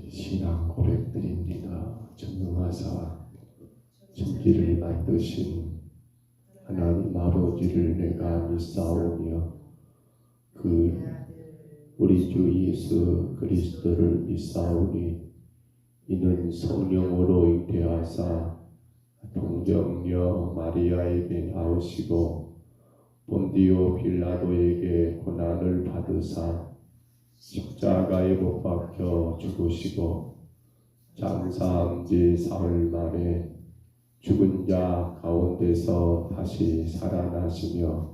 신앙 고백드립니다. 전능하사 천지를 만드신 하나님 아버지를 내가 믿사오며 그 우리 주 예수 그리스도를 믿사오니 이는 성령으로 잉태하사 동정녀 마리아에게 나오시고 본디오 빌라도에게 고난을 받으사 십자가에 못 박혀 죽으시고 장사한 지 사흘 만에 죽은 자 가운데서 다시 살아나시며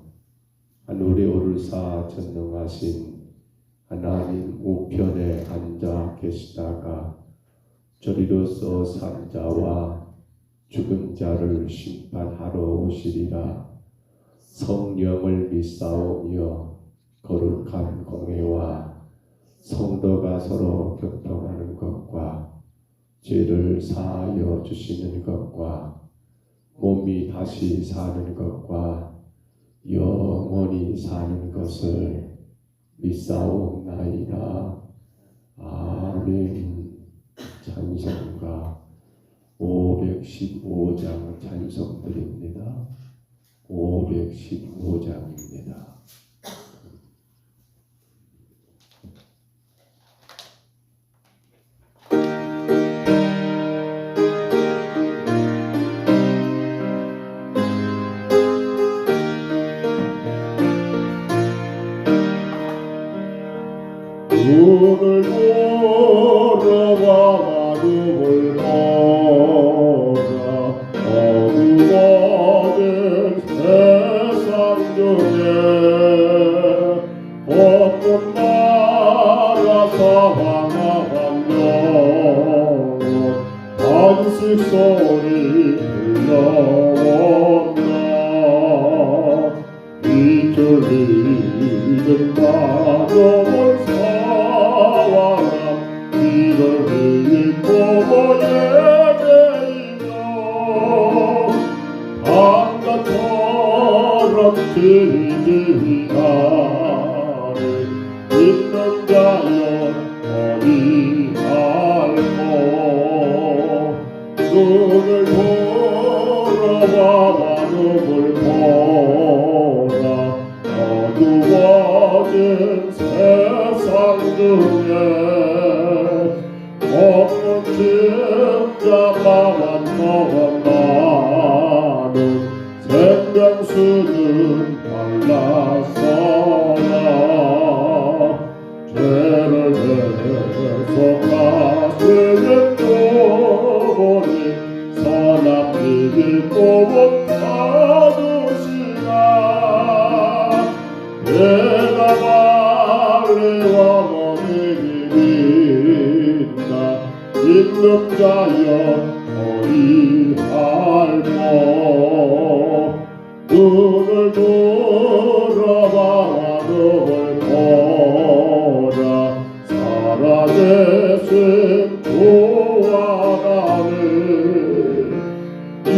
하늘에 오르사 전능하신 하나님 우편에 앉아 계시다가 저리로서 산 자와 죽은 자를 심판하러 오시리라. 성령을 믿사오며 거룩한 공회와 성도가 서로 교통하는 것과 죄를 사하여 주시는 것과 몸이 다시 사는 것과 영원히 사는 것을 믿사옵나이다. 아멘. 찬송가 515장 찬송드립니다. 515장입니다. 눈을 돌아봐 눈을 보라 어두워진 세상 중에 없는 나라 사방한 영혼 반식 소리 들려온다. 비틀리는 마음을 이를 믿고 예배이며 강가처럼 길이 나를 믿는 자여 어디 알고 눈을 돌아봐 눈을 보라 어두워진 세상 중에 없는 짐자만 많은 생명수는 달라서라. 죄를 내서 가슴에 뚫으니 선한 빛이 또못 받으시라. 내가 말리와 믿는 자여 어리할꼬 눈을 돌아봐 눈을 보라 살아계신 주와 나를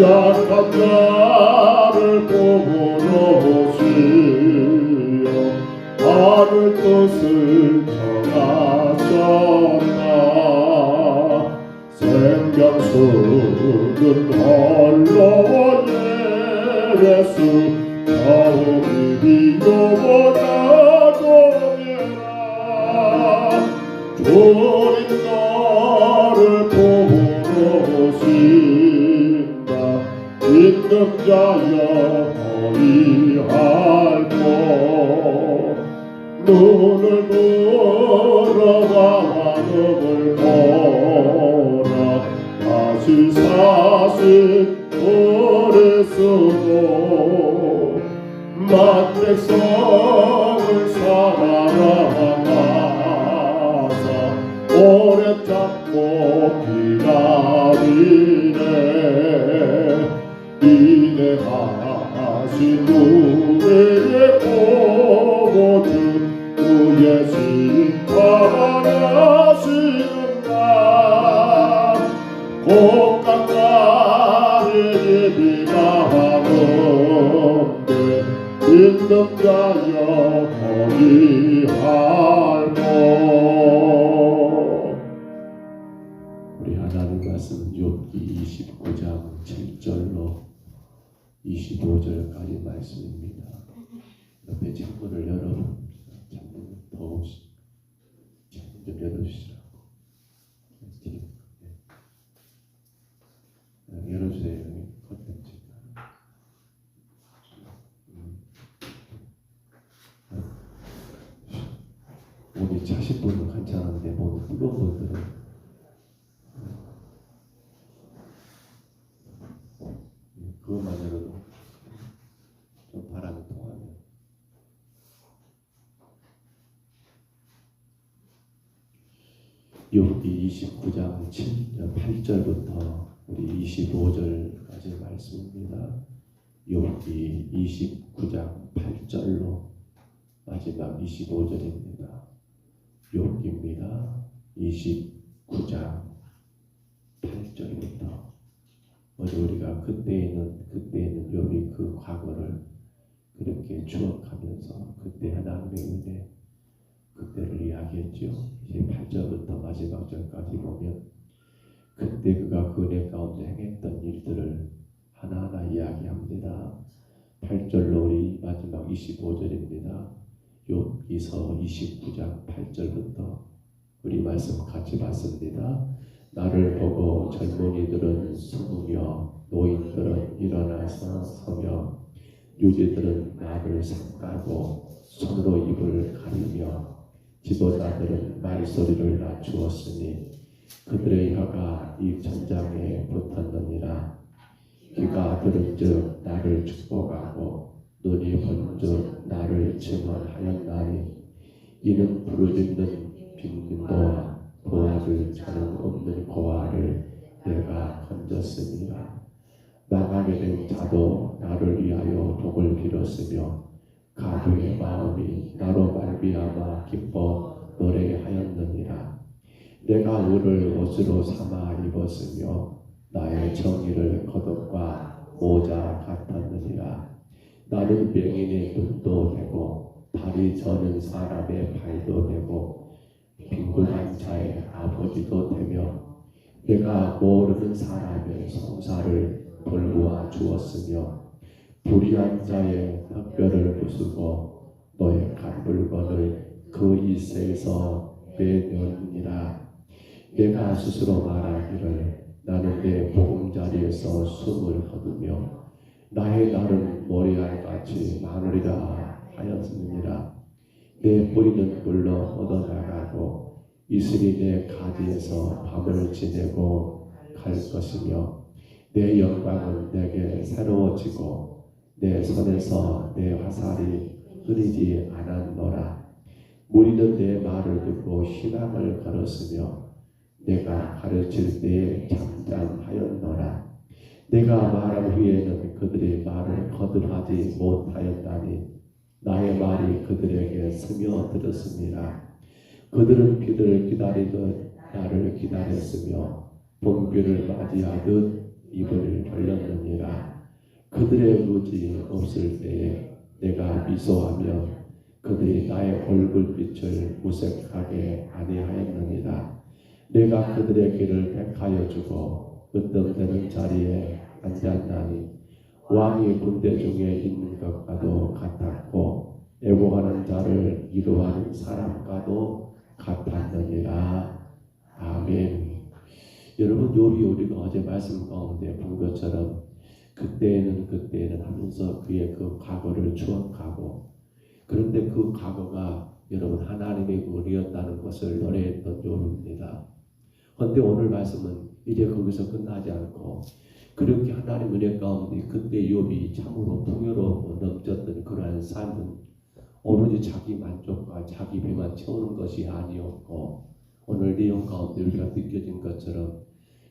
약한 자를 보러 오시어 하늘 뜻을 정하셨다. 생명수는 홀로 예수 처음이 비교보다 동해라. 주님 너를 보러 오신다. 믿는 자여 어리할꼬 눈을 돌아봐 눈을 보라 다시 사신 그리스도 만백성을 사랑하사 오래 잡고 기다리네. 위대하신 우리의 보고주 주의 심판하시는가. 곡간까지 비가 하는데 믿는 자여 거기 할고 25절까지 말씀입니다. 옆에 창문을 열어봅니다. 창문 더우시 창문 좀 열어주시라고. 열어주세요. 컨텐츠가. 몸이 차신 분은 괜찮은데 몸이 뜨거운 분들은 그것만으로도 좀 바람이 통하면 욥기 29장 8절부터 우리 25절까지 말씀입니다. 욥기 29장 8절로 마지막 25절입니다. 욥기입니다. 29장 8절부터 어제 우리가 그때에는 욥이 그 과거를 그렇게 추억하면서 그때 하나님의 은혜 그때를 이야기했죠. 이제 8절부터 마지막 절까지 보면 그때 그가 그 은혜 가운데 행했던 일들을 하나하나 이야기합니다. 8절로 우리 마지막 25절입니다. 욥기서 29장 8절부터 우리 말씀 같이 봤습니다. 나를 보고 젊은이들은 숨으며 노인들은 일어나서 서며 유재들은 나를 삭가고 손으로 입을 가리며 지도자들은 말소리를 낮추었으니 그들의 혀가 이 천장에 붙었느니라. 귀가 들은즉 나를 축복하고 눈이 본즉 나를 증언하였나니 이는 부르짖는 빈민도와 도와줄 자는 없는 고아를 내가 건졌습니다. 나가게 된 자도 나를 위하여 복을 빌었으며 가부의 마음이 나로 말미암아 기뻐 노래하였느니라. 내가 의를 옷으로 삼아 입었으며 나의 정의를 겉옷과 모자 같았느니라. 나는 맹인의 눈도 되고 다리 저는 사람의 발도 되고 빈곤한 자의 아버지도 되며 내가 모르는 사람의 성사를 돌보아 주었으며 불의한 자의 턱뼈를 부수고 너의 간불건을 그 이새에서 빼내었느니라. 내가 스스로 말하기를 나는 내 보금자리에서 숨을 거두며 나의 날은 모래알같이 많으리라 하였느니라. 내 뿌리는 물러 뻗어나가고 이슬이 내 가지에서 밤을 지내고 갈 것이며 내 영광은 내게 새로워지고 내 손에서 내 화살이 흐리지 않았노라. 무리는 내 말을 듣고 신앙을 걸었으며 내가 가르칠 때에 잠잠하였노라. 내가 말한 후에는 그들의 말을 거듭하지 못하였다니 나의 말이 그들에게 스며들었습니다. 그들은 비를 기다리듯 나를 기다렸으며 봄비를 맞이하듯 입을 벌렸느니라. 그들의 의지 없을 때에 내가 미소하며 그들이 나의 얼굴빛을 무색하게 아니하였느니라. 내가 그들의 길을 택하여 주고 으뜸되는 자리에 앉았나니 왕이 군대 중에 있는 것과도 같았고 애고하는 자를 위로하는 사람과도 같았느니라. 아멘. 여러분, 욥이 우리가 어제 말씀 가운데 본 것처럼 그때는 하면서 그의 그 과거를 추억하고, 그런데 그 과거가 여러분 하나님의 은혜였다는 것을 노래했던 욥입니다. 그런데 오늘 말씀은 이제 거기서 끝나지 않고 그렇게 하나님 은혜 가운데 그때 욥이 참으로 풍요롭고 넘쳤던 그러한 삶은 오로지 자기 만족과 자기 배만 채우는 것이 아니었고, 오늘 내용 가운데 우리가 느껴진 것처럼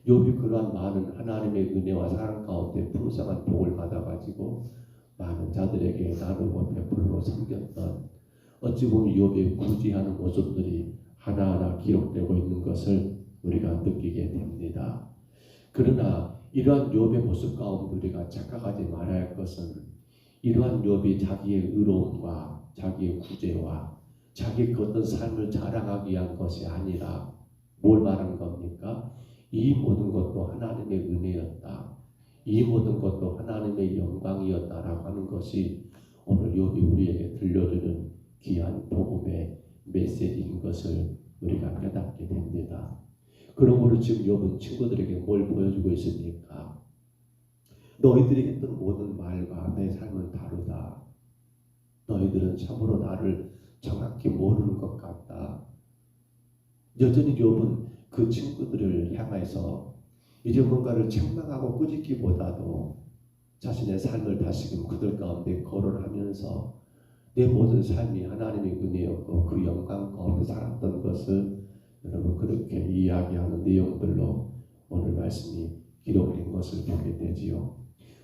욥이 그러한 많은 하나님의 은혜와 사랑 가운데 풍성한 복을 받아가지고 많은 자들에게 나누고 베풀고 섬겼던, 어찌 보면 욥의 구제하는 모습들이 하나하나 기록되고 있는 것을 우리가 느끼게 됩니다. 그러나 이러한 욥의 모습 가운데 우리가 착각하지 말아야 할 것은, 이러한 욥이 자기의 의로움과 자기의 구제와 자기 그 어떤 삶을 자랑하기 위한 것이 아니라 뭘 말한 겁니까? 이 모든 것도 하나님의 은혜였다. 이 모든 것도 하나님의 영광이었다라고 하는 것이 오늘 욥이 우리에게 들려주는 귀한 복음의 메시지인 것을 우리가 깨닫게 됩니다. 그러므로 지금 욥은 친구들에게 뭘 보여주고 있습니까? 너희들이 했던 모든 말과 내 삶은 다르다. 너희들은 참으로 나를 정확히 모르는 것 같다. 여전히 욥은 그 친구들을 향해서 이제 뭔가를 책망하고 꾸짖기보다도 자신의 삶을 다시금 그들 가운데 거론하면서 내 모든 삶이 하나님의 은혜였고 그 영광 가운데 살았던 것을 여러분 그렇게 이야기하는 내용들로 오늘 말씀이 기록된 것을 보게 되지요.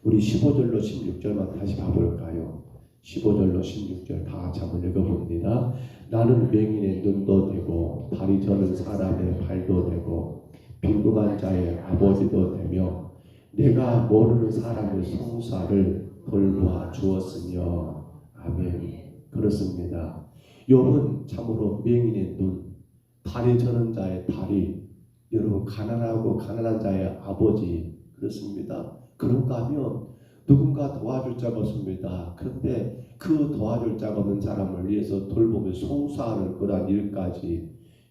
우리 15절로 16절만 다시 봐볼까요? 15절로 16절 다 같이 한번 읽어봅니다. 나는 맹인의 눈도 되고 다리 저는 사람의 발도 되고 빈궁한 자의 아버지도 되며 내가 모르는 사람의 송사를 돌보아 주었으며 아멘. 그렇습니다. 욥은 참으로 맹인의 눈, 다리 저는 자의 다리, 여러분 가난하고 가난한 자의 아버지 그렇습니다. 그런가 하면 누군가 도와줄 자가 없습니다. 그런데 그 도와줄 자가 없는 사람을 위해서 돌보며 송사하는 그러한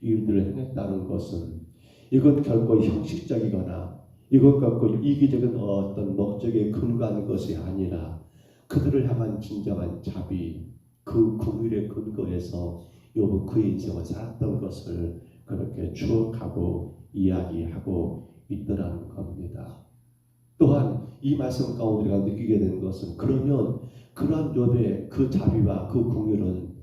일들을 행했다는 것은 이건 결코 형식적이거나 이것 갖고 이기적인 어떤 목적에 근거한 것이 아니라 그들을 향한 진정한 자비, 그 긍휼의 근거에서 욥은 그의 인생을 살았던 것을 그렇게 추억하고 이야기하고 있더라는 겁니다. 또한 이 말씀 가운데 우리가 느끼게 된 것은 그러면 그러한 욥의 그 자비와 그 긍휼은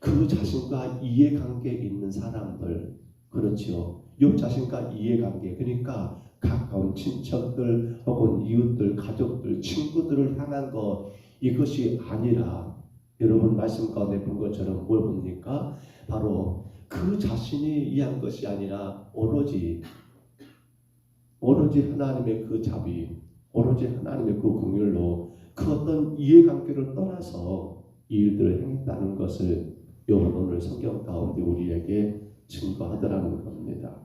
그 자신과 이해관계에 있는 사람들 그렇지요. 욥 자신과 이해관계 그러니까 가까운 친척들 혹은 이웃들 가족들 친구들을 향한 것 이것이 아니라 여러분 말씀 가운데 본 것처럼 뭘 봅니까? 바로 그 자신이 이해한 것이 아니라 오로지 하나님의 그 자비, 오로지 하나님의 그 긍휼로 그 어떤 이해관계를 떠나서 이 일들을 행했다는 것을 욥은 오늘 성경 가운데 우리에게 증거하더라는 겁니다.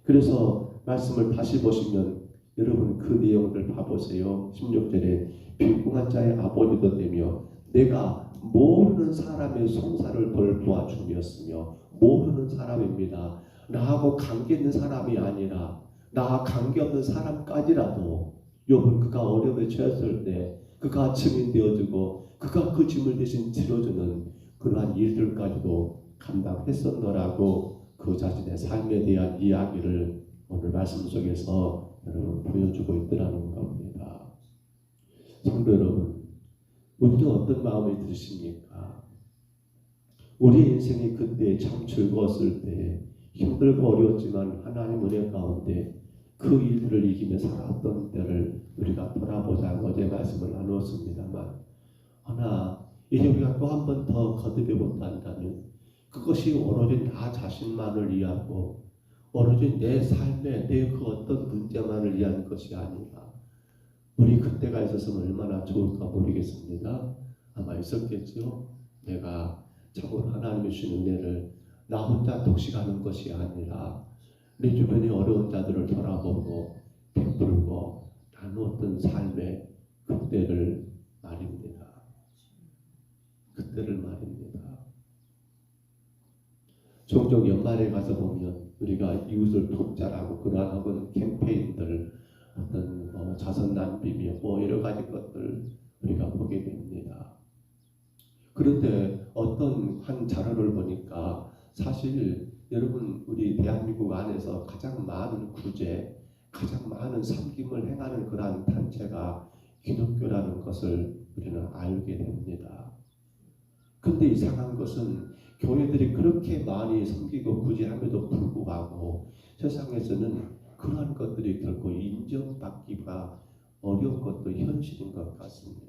그래서 말씀을 다시 보시면 여러분 그 내용들 봐보세요. 16절에 빈궁한 자의 아버지도 되며 내가 모르는 사람의 송사를 돌보아 주었으며 모르는 사람입니다. 나하고 관계 있는 사람이 아니라 나와 관계없는 사람까지라도 욥은 그가 어려움에 처했을 때 그가 증인되어주고 그가 그 짐을 대신 지어주는 그러한 일들까지도 감당했었노라고 그 자신의 삶에 대한 이야기를 오늘 말씀 속에서 여러분 보여주고 있더라는 겁니다. 성도 여러분, 우리는 어떤 마음이 드십니까? 우리의 인생이 그때 참 즐거웠을 때 힘들고 어려웠지만 하나님 은혜 가운데 그 일들을 이기며 살았던 때를 우리가 돌아보자 어제 말씀을 나누었습니다만 하나 이제 우리가 또 한 번 더 거듭해 본다면 그것이 오로지 나 자신만을 위하고 오로지 내 삶에 내 그 어떤 문제만을 위한 것이 아니라 우리 그때가 있었으면 얼마나 좋을까 모르겠습니다. 아마 있었겠죠. 내가 참으로 하나님의 주신 은혜를 나 혼자 독식하는 것이 아니라 내 주변의 어려운 자들을 돌아보고 베풀고 나누었던 삶의 그때를 말입니다. 그때를 말입니다. 종종 연말에 가서 보면 우리가 이웃을 돕자라고 그러한 혹은 캠페인들 어떤 자선 낭비며 여러 가지 것들 우리가 보게 됩니다. 그런데 어떤 한 자료를 보니까 사실 여러분 우리 대한민국 안에서 가장 많은 구제, 가장 많은 섬김을 행하는 그러한 단체가 기독교라는 것을 우리는 알게 됩니다. 근데 이상한 것은 교회들이 그렇게 많이 섬기고 구제함에도 불구하고 세상에서는 그러한 것들이 결코 인정받기가 어려운 것도 현실인 것 같습니다.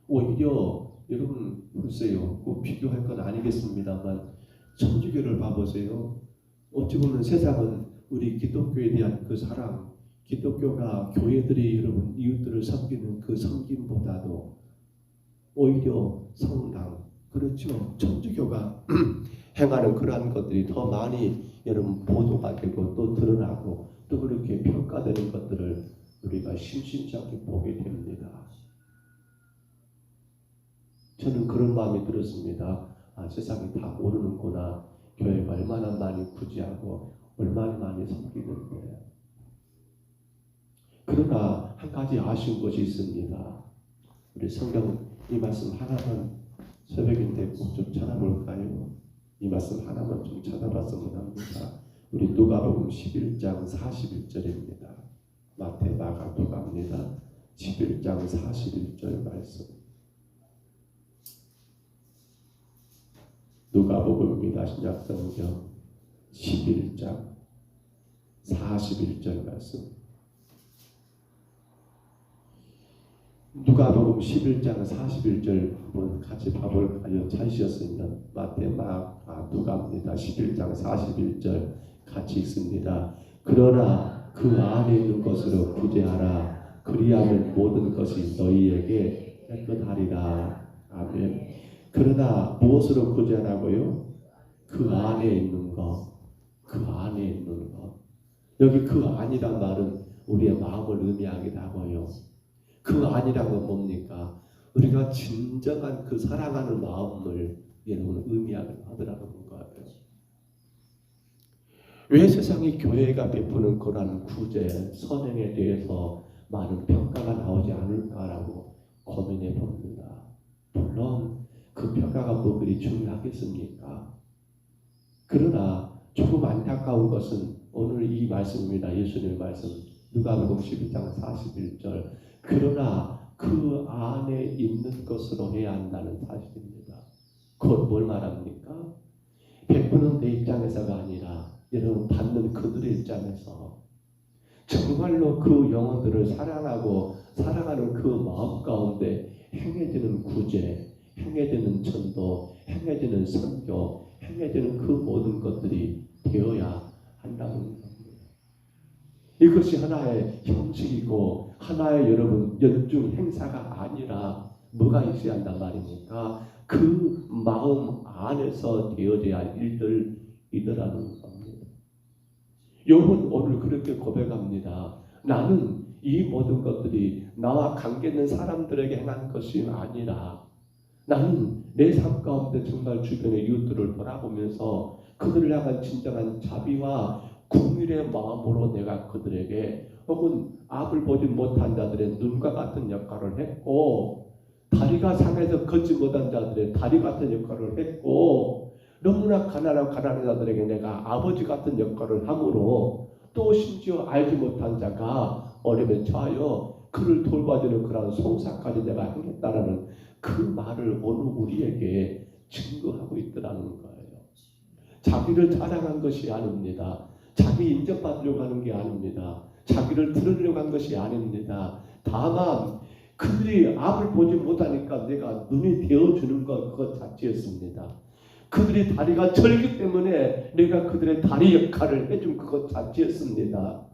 오히려 여러분 보세요. 꼭 비교할 건 아니겠습니다만 천주교를 봐보세요. 어찌 보면 세상은 우리 기독교에 대한 그 사랑, 기독교가 교회들이 여러분 이웃들을 섬기는 그 섬김보다도 오히려 성당, 그렇죠. 천주교가 행하는 그러한 것들이 더 많이 여러분 보도가 되고 또 드러나고 또 그렇게 평가되는 것들을 우리가 심심치 않게 보게 됩니다. 저는 그런 마음이 들었습니다. 세상이 다 모르는구나. 교회가 얼마나 많이 구제하고 얼마나 많이 섬기는데. 그러나 한 가지 아쉬운 것이 있습니다. 우리 성경 이 말씀 하나만 새벽인데 꼭 좀 찾아볼까요? 이 말씀 하나만 좀 찾아봤으면 합니다. 우리 누가복음 11장 41절입니다. 마태, 마가, 누가입니다. 11장 41절 말씀. 누가복음입니다. 신약성경 11장 41절 말씀. 누가복음 11장 41절 한번 같이 봐볼까요? 찾으셨으면 마태, 마가, 누가입니다. 11장 41절 같이 읽습니다. 그러나 그 안에 있는 것으로 구제하라. 그리하면 모든 것이 너희에게 깨끗하리라. 아멘. 그러나 무엇으로 구제하라고요? 그 안에 있는 것. 그 안에 있는 것. 여기 그 안이란 말은 우리의 마음을 의미하기도 하고요. 그 안이란 건 뭡니까? 우리가 진정한 그 사랑하는 마음을 여러분 의미하기도 하더라는 거예요. 왜 세상이 교회가 베푸는 그런 구제, 선행에 대해서 많은 평가가 나오지 않을까라고 고민해 봅니다. 물론 그 평가가 뭐 그리 중요하겠습니까? 그러나 조금 안타까운 것은 오늘 이 말씀입니다. 예수님의 말씀 누가복음 12장 41절. 그러나 그 안에 있는 것으로 해야 한다는 사실입니다. 그건 뭘 말합니까? 베푸는 내 입장에서가 아니라 여러분 받는 그들의 입장에서 정말로 그 영혼들을 사랑하고 사랑하는 그 마음 가운데 행해지는 구제, 행해지는 전도, 행해지는 선교, 행해지는 그 모든 것들이 되어야 한다는 겁니다. 이것이 하나의 형식이고 하나의 여러분 연중 행사가 아니라 뭐가 있어야 한단 말입니까? 그 마음 안에서 되어져야 할 일들이더라는 겁니다. 욥은 오늘 그렇게 고백합니다. 나는 이 모든 것들이 나와 관계 있는 사람들에게 행한 것이 아니라 나는 내 삶 가운데 정말 주변의 이웃들을 돌아보면서 그들을 향한 진정한 자비와 긍휼의 마음으로 내가 그들에게 혹은 앞을 보지 못한 자들의 눈과 같은 역할을 했고 다리가 상해서 걷지 못한 자들의 다리 같은 역할을 했고 너무나 가난한 자들에게 내가 아버지 같은 역할을 함으로 또 심지어 알지 못한 자가 어려움에 처하여 그를 돌봐주는 그런 송사까지 내가 행했다라는 그 말을 오늘 우리에게 증거하고 있더라는 거예요. 자기를 자랑한 것이 아닙니다. 자기 인정받으려고 하는 게 아닙니다. 자기를 들으려고 한 것이 아닙니다. 다만 그들이 앞을 보지 못하니까 내가 눈이 되어주는 것 자체였습니다. 그들이 다리가 절기 때문에 내가 그들의 다리 역할을 해준 그것 자체였습니다.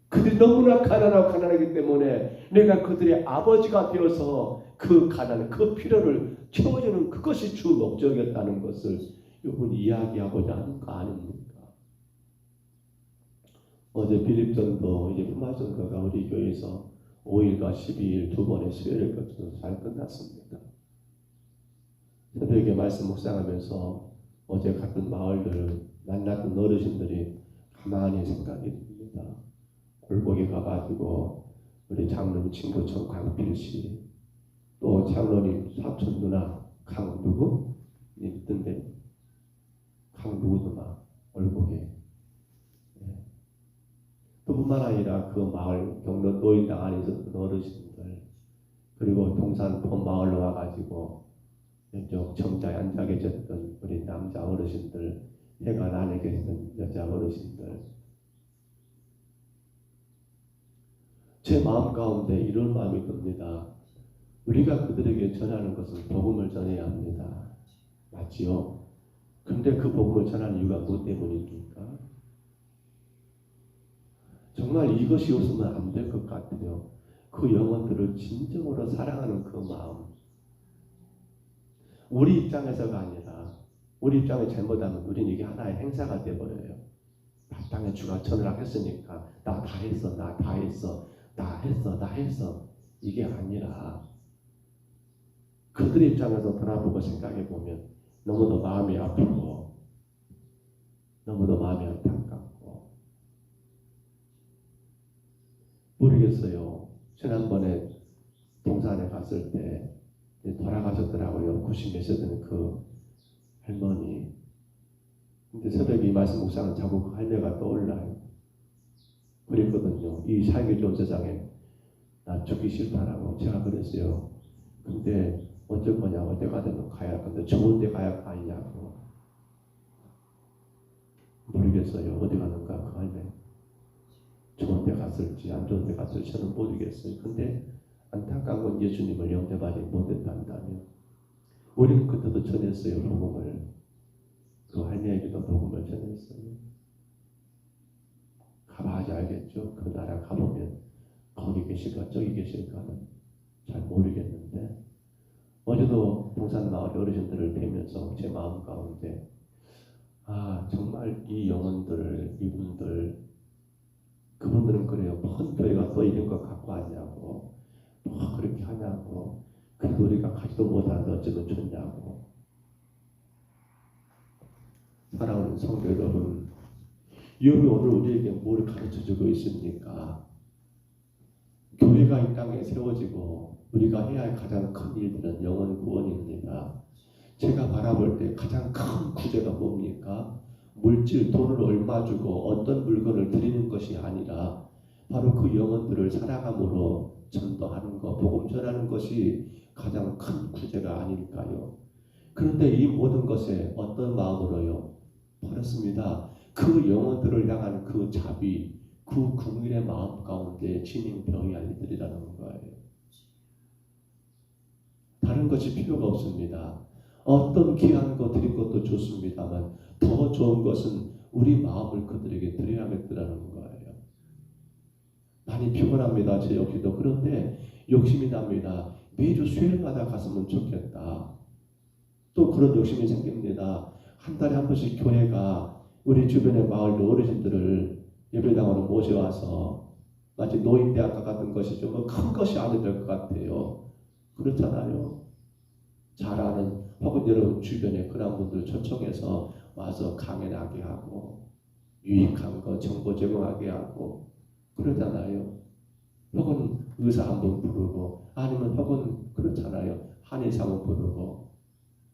그들이 너무나 가난하기 때문에 내가 그들의 아버지가 되어서 그 가난, 그 필요를 채워주는 그것이 주 목적이었다는 것을 이분 이야기하고자 하는 거 아닙니까? 어제 빌립전도 이제 품앗전도가 우리 교회에서 5일과 12일 두 번의 수요일을 거쳐서 잘 끝났습니다. 새벽에 말씀 묵상하면서 어제 갔던 마을들을 만났던 어르신들이 가만히 생각이 듭니다. 골목에 가가지고 우리 장로님 친구촌 강필씨 또 장로님 사촌 누나 강누구 있던데 강누구더만 골목에 그뿐만 아니라 그 마을 경로 노인당 안에 있었던 어르신들 그리고 동산포 마을로 와가지고 왼쪽 정자에 앉아 계셨던 우리 남자 어르신들 해관 안에 계셨던 여자 어르신들 제 마음 가운데 이런 마음이 듭니다. 우리가 그들에게 전하는 것은 복음을 전해야 합니다. 맞지요? 근데 그 복음을 전하는 이유가 무엇 때문입니까? 정말 이것이 없으면 안 될 것 같아요. 그 영혼들을 진정으로 사랑하는 그 마음. 우리 입장에서가 아니라 우리 입장에 잘못하면 우리는 이게 하나의 행사가 되어버려요. 나 땅에 주가 전을 하겠으니까 나 다 했어. 다 했어 이게 아니라 그들 입장에서 돌아보고 생각해 보면 너무도 마음이 아프고 너무도 마음이 안타깝고 모르겠어요. 지난번에 동산에 갔을 때 돌아가셨더라고요. 90몇 세 되는 그 할머니. 근데 새벽에 이 말씀 묵상을 자고 그 할매가 떠올라요. 그랬거든요. 이 살기 좋은 세상에 나 죽기 싫다라고 제가 그랬어요. 근데 언제 거냐고 내가 되면 가야 근데 좋은 데 가야 가냐고 모르겠어요. 어디 가는가 그 할매. 좋은 데 갔을지 안 좋은 데 갔을지 저는 모르겠어요. 근데 안타까운 건 예수님을 영접하지 못했단다면 우리는 그때도 전했어요. 복음을. 그 할매에게도 복음을 전했어요. 가봐야지 알겠죠. 그 나라 가보면 거기 계실까 저기 계실까는 잘 모르겠는데 어제도 동산마을 어르신들을 뵈면서 제 마음 가운데 정말 이 영혼들 이분들 그분들은 그래요. 뭔 교회가 또 이런 거 갖고 왔냐고 뭐 그렇게 하냐고 그래도 우리가 가지도 못하는데 어쩌면 좋냐고. 사랑하는 성도 여러분, 욥이 오늘 우리에게 뭘 가르쳐주고 있습니까? 교회가 이 땅에 세워지고 우리가 해야 할 가장 큰 일들은 영혼 구원입니다. 제가 바라볼 때 가장 큰 구제가 뭡니까? 물질, 돈을 얼마 주고 어떤 물건을 드리는 것이 아니라 바로 그 영혼들을 살아감으로 전도하는 것, 복음 전하는 것이 가장 큰 구제가 아닐까요? 그런데 이 모든 것에 어떤 마음으로요? 버렸습니다. 그 영혼들을 향한 그 자비, 그 긍휼의 마음 가운데 지닌 병이 아니들이라는 거예요. 다른 것이 필요가 없습니다. 어떤 귀한 거 드린 것도 좋습니다만 더 좋은 것은 우리 마음을 그들에게 드려야겠다는 거예요. 많이 피곤합니다. 제 역시도. 그런데 욕심이 납니다. 매주 수요일마다 갔으면 좋겠다. 또 그런 욕심이 생깁니다. 한 달에 한 번씩 교회가 우리 주변의 마을 어르신들을 예배당으로 모셔와서 마치 노인대학과 같은 것이 좀 큰 것이 아니 될 것 같아요. 그렇잖아요. 잘 아는 혹은 여러분 주변에 그런 분들 초청해서 와서 강연하게 하고 유익한 거 정보 제공하게 하고 그러잖아요. 혹은 의사 한번 부르고 아니면 혹은 그렇잖아요. 한의사 한번 부르고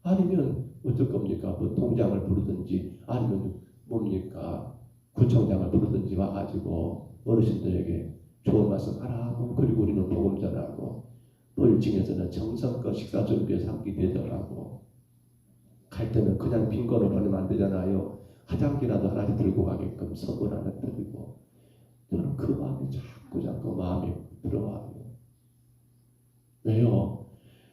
아니면 어쩔 겁니까? 뭐 통장을 부르든지 아니면 뭡니까? 구청장을 부르든지 와가지고 어르신들에게 좋은 말씀 하라고 그리고 우리는 복음 전하고 또 1층에서는 정성껏 식사 준비해서 함께 대접하고 갈 때는 그냥 빈건을 보내면 안 되잖아요. 화장기라도 하나씩 들고 가게끔 선물 하나 드리고 저는 그 마음이 자꾸 마음에 들어와요. 왜요?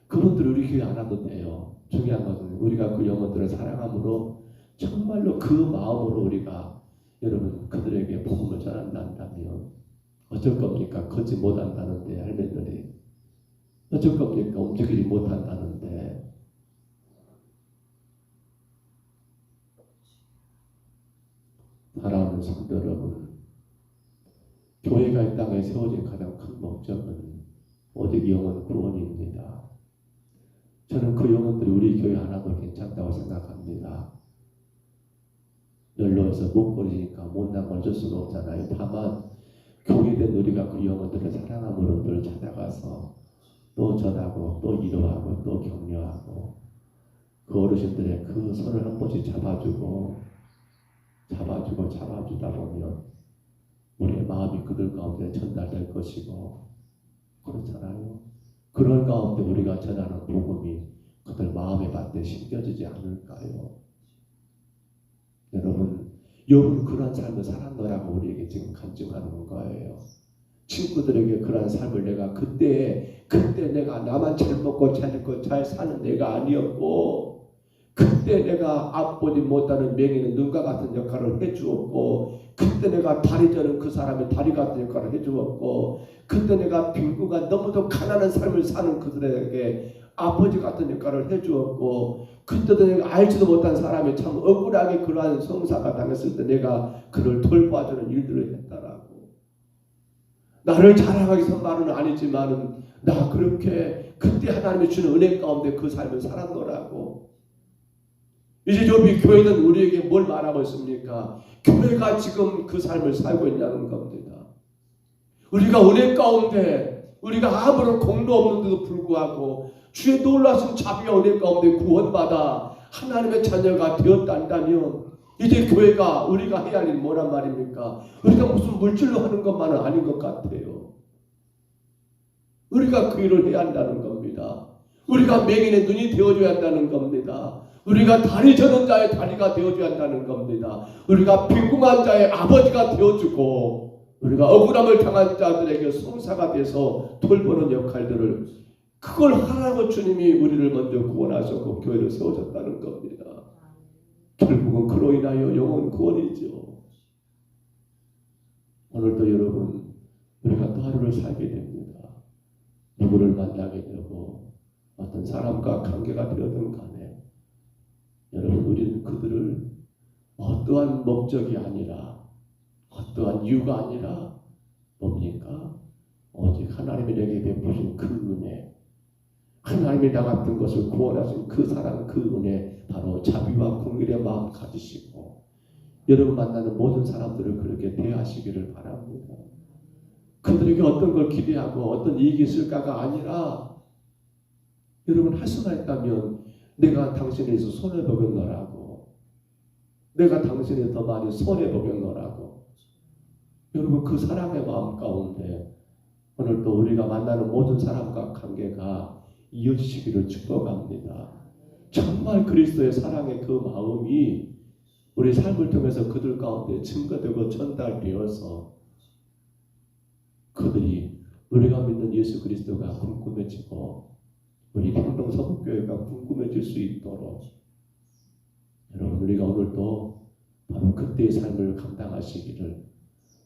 그분들 우리 교회 안 와도 돼요. 중요한 것은 우리가 그 영혼들을 사랑함으로 정말로 그 마음으로 우리가 여러분 그들에게 복음을 전한다면 어쩔 겁니까? 걷지 못한다는데 할매들이 어쩔 겁니까? 움직이지 못한다는데 사랑하는 성도 여러분, 교회가 이 땅에 세워진 가장 큰 목적은 오직 영혼 구원입니다. 저는 그 영혼들이 우리 교회 하나도 괜찮다고 생각합니다. 연로해서 목걸이니까 못난 걸 줄 수가 없잖아요. 다만 교회된 우리가 그 영혼들을 사랑함으로 늘 찾아가서 또 전하고 또 위로하고 또 격려하고 그 어르신들의 그 손을 한 번씩 잡아주다 보면 우리의 마음이 그들 가운데 전달될 것이고 그렇잖아요. 그런 가운데 우리가 전하는 복음이 그들 마음에 맞게 심겨지지 않을까요? 여러분, 욥은 그런 삶을 살았노라고 우리에게 지금 간증하는 거예요. 친구들에게 그런 삶을 내가 그때 내가 나만 잘 먹고 잘 입고 잘 사는 내가 아니었고 그때 내가 앞보지 못하는 맹인은 눈과 같은 역할을 해주었고 그때 내가 다리 저는 그 사람의 다리 같은 역할을 해주었고 그때 내가 빈부가 너무도 가난한 삶을 사는 그들에게 아버지 같은 역할을 해주었고 그때도 내가 알지도 못한 사람이 참 억울하게 그러한 성사가 당했을 때 내가 그를 돌봐주는 일들을 했다라고. 나를 자랑하기 위해서 말은 아니지만은 나 그렇게 그때 하나님이 주는 은혜 가운데 그 삶을 살았노라고. 이제 욥이 교회는 우리에게 뭘 말하고 있습니까? 교회가 지금 그 삶을 살고 있냐는 겁니다. 우리가 은혜 가운데 우리가 아무런 공로 없는데도 불구하고 주의 놀라신 자비와 은혜 가운데 구원받아 하나님의 자녀가 되었단다면 이제 교회가 우리가 해야 할 일이 뭐란 말입니까? 우리가 무슨 물질로 하는 것만은 아닌 것 같아요. 우리가 그 일을 해야 한다는 겁니다. 우리가 맹인의 눈이 되어줘야 한다는 겁니다. 우리가 다리 저는 자의 다리가 되어줘야 한다는 겁니다. 우리가 빈궁한 자의 아버지가 되어주고 우리가 억울함을 당한 자들에게 송사가 돼서 돌보는 역할들을 그걸 하라고 주님이 우리를 먼저 구원하셨고 교회를 세워줬다는 겁니다. 결국은 그로 인하여 영혼 구원이죠. 오늘도 여러분 우리가 또 하루를 살게 됩니다. 누구를 만나게 되고 어떤 사람과 관계가 되어든 간에 여러분 우리는 그들을 어떠한 목적이 아니라 어떠한 이유가 아니라 뭡니까? 오직 하나님이 내게 베푸신 그 은혜, 하나님이 나 같은 것을 구원하신 그 사랑, 그 은혜, 바로 자비와 긍휼의 마음 가지시고 여러분 만나는 모든 사람들을 그렇게 대하시기를 바랍니다. 그들에게 어떤 걸 기대하고 어떤 이익이 있을까가 아니라 여러분 할 수만 있다면 내가 당신에서 손해보겠노라고, 내가 당신에 더 많이 손해보겠노라고. 여러분 그 사랑의 마음 가운데 오늘도 우리가 만나는 모든 사람과 관계가 이어지시기를 축복합니다. 정말 그리스도의 사랑의 그 마음이 우리 삶을 통해서 그들 가운데 증거되고 전달되어서 그들이 우리가 믿는 예수 그리스도가 궁금해지고 우리 평동서북교회가 궁금해질 수 있도록 여러분 우리가 오늘도 바로 그때의 삶을 감당하시기를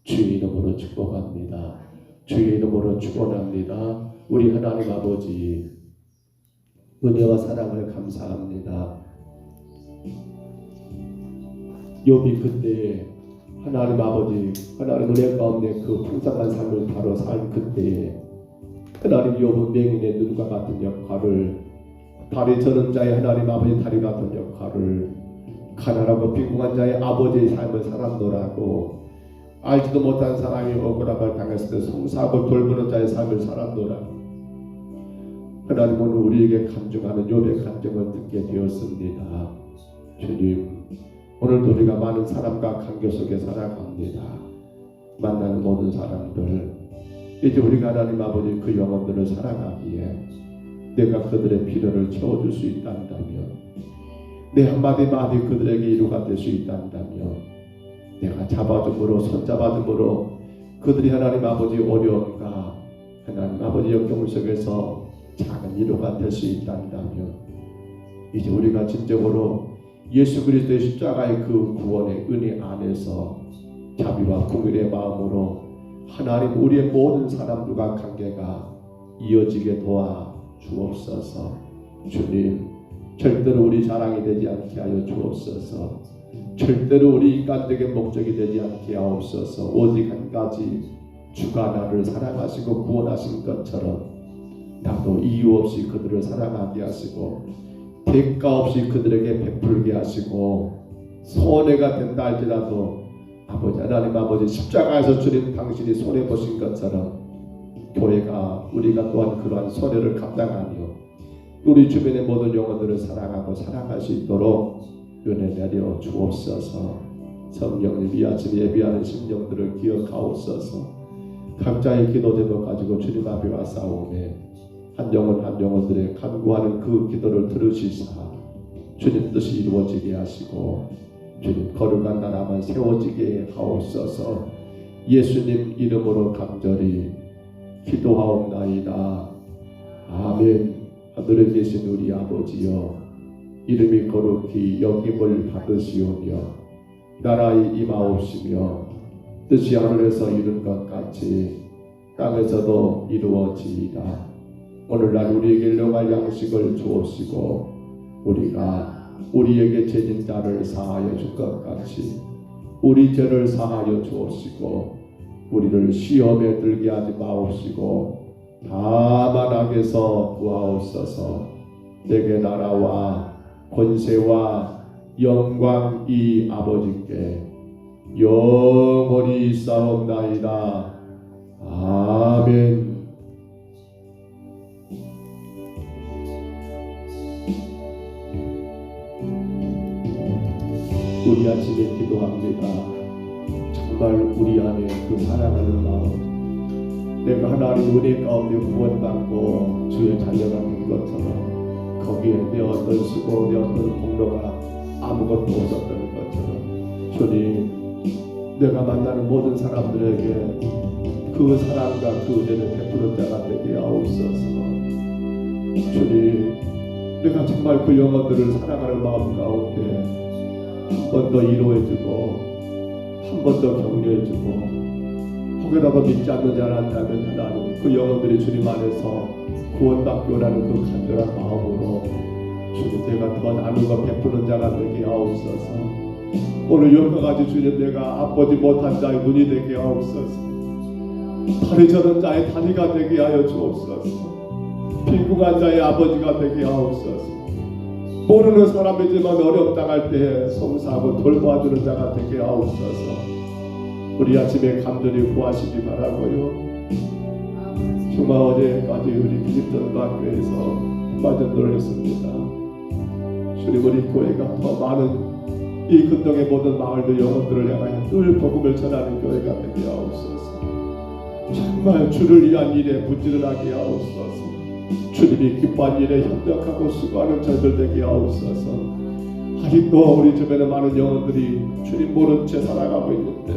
주의 이름으로 축복합니다. 주의 이름으로 축원합니다. 우리 하나님 아버지 은혜와 사랑을 감사합니다. 욥이 그때 하나님 아버지 하나님 은혜 가운데 그 풍성한 삶을 바로 살 그때에 하나님 욥은 맹인의 눈과 같은 역할을, 다리 저는 자의 하나님 아버지 다리 같은 역할을, 가난하고 빈궁한 자의 아버지의 삶을 살았노라고, 알지도 못한 사람이 억울함을 당했을 때 송사하고 돌보는 자의 삶을 살았노라고. 하나님 오늘 우리에게 간증하는 욥의 간증을 듣게 되었습니다. 주님 오늘도 우리가 많은 사람과 관계 속에 살아갑니다. 만나는 모든 사람들 이제 우리가 하나님 아버지 그 영혼들을 살아가기에 내가 그들의 필요를 채워줄 수 있다면, 내 한마디 말이 그들에게 이루가 될 수 있다면, 내가 잡아줌으로 손잡아줌으로 그들이 하나님 아버지 어려움과 하나님 아버지 역경 속에서 작은 위로가 될 수 있다면 이제 우리가 진정으로 예수 그리스도의 십자가의 그 구원의 은혜 안에서 자비와 긍휼의 마음으로 하나님 우리의 모든 사람들과 관계가 이어지게 도와 주옵소서. 주님 절대로 우리 자랑이 되지 않게 하여 주옵소서. 절대로 우리 인간적인 목적이 되지 않게 하옵소서. 오직 한 가지, 주가 나를 사랑하시고 구원하신 것처럼 나도 이유 없이 그들을 사랑하게 하시고 대가 없이 그들에게 베풀게 하시고 손해가 된다 할지라도 아버지 하나님 아버지 십자가에서 주님 당신이 손해보신 것처럼 교회가 우리가 또한 그러한 손해를 감당하며 우리 주변의 모든 영혼들을 사랑하고 사랑할 수 있도록 은혜 내려 주옵소서. 성령님 이 아침 예비하는 심령들을 기억하옵소서. 각자의 기도 제목 가지고 주님 앞에 와싸오매 한 영혼 한 영혼들의 간구하는 그 기도를 들으시사 주님 뜻이 이루어지게 하시고 주님 거룩한 나라만 세워지게 하옵소서. 예수님 이름으로 간절히 기도하옵나이다. 아멘. 하늘에 계신 우리 아버지여, 이름이 거룩히 여김을 받으시오며 나라의 임하옵시며 뜻이 하늘에서 이룬 것 같이 땅에서도 이루어지이다. 오늘날 우리에게 일용할 양식을 주옵시고 우리가 우리에게 죄진 자를 사하여 줄 것 같이 우리 죄를 사하여 주옵시고 우리를 시험에 들게 하지 마옵시고 다만 악에서 구하옵소서. 내게 나라와 권세와 영광이 아버지께 영원히 있사옵나이다. 아멘. 우리 아침에 기도합니다. 정말 우리 안에 그 사랑하는 마음, 내가 하나님 은혜 가운데 구원받고 주의 자녀가 된 것처럼 거기에 내 어떤 수고, 내 어떤 공로가 아무것도 없었던 것처럼 주님, 내가 만나는 모든 사람들에게 그 사랑과 그 은혜를 베푸는 자가 되게 하옵소서. 주님, 내가 정말 그 영혼들을 사랑하는 마음 가운데 한 번 더 위로해주고 한 번 더 격려해주고 혹여라도 믿지 않는 자라면 하나님 그 영혼들이 주님 안에서 구원받기 원하는 그 간절한 마음으로 주님, 내가 더 나누고 베푸는 자가 되게 하옵소서. 오늘 여기까 가지 주님, 내가 아버지 못한 자의 눈이 되게 하옵소서. 다리 저는 자의 다리가 되게 하여 주옵소서. 빈궁한 자의 아버지가 되게 하옵소서. 모르는 사람이지만 어려움당할 때 송사하고 돌봐주는 자가 되게 하옵소서. 우리 아침에 간절히 구하시기 바라고요. 정말 어제까지 우리 빌립던 학교에서 마전도를 했습니다. 주님, 우리 교회가 더 많은 이 근동의 모든 마을들 영혼들을 향하여 늘 복음을 전하는 교회가 되게 하옵소서. 정말 주를 위한 일에 부지런하게 하옵소서. 주님이 기뻐한 일에 협력하고 수고하는 저희들 되게 하옵소서. 아직도 우리 주변에 많은 영혼들이 주님 모른 채 살아가고 있는데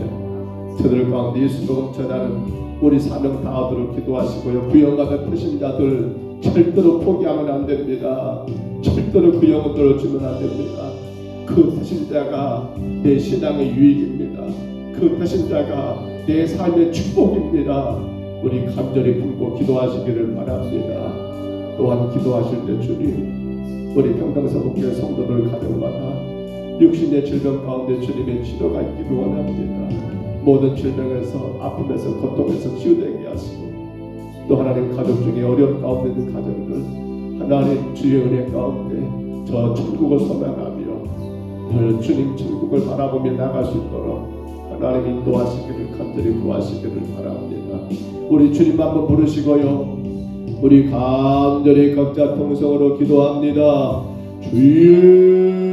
저들 가운데 예수 복음 전하는 우리 사명 다하도록 기도하시고요. 구원받은 태신자들 절대로 포기하면 안 됩니다. 절대로 그 영혼들을 주면 안 됩니다. 그 태신자가 내 신앙의 유익입니다. 그 태신자가 내 삶의 축복입니다. 우리 간절히 품고 기도하시기를 바랍니다. 또한 기도하실 때 주님, 우리 평강사복교회 성도들 가정마다 육신의 질병 가운데 주님의 치료가 있기를 원합니다. 모든 질병에서 아픔에서 고통에서 치유되게 하시고 또 하나님 가족 중에 어려움 가운데 있는 가정들 하나님 주의 은혜 가운데 저 천국을 소망하며 늘 주님 천국을 바라보며 나갈 수 있도록 하나님 인도하시기를 간절히 구하시기를 바랍니다. 우리 주님 한번 부르시고요. 우리 간절히 각자 통성으로 기도합니다. 주여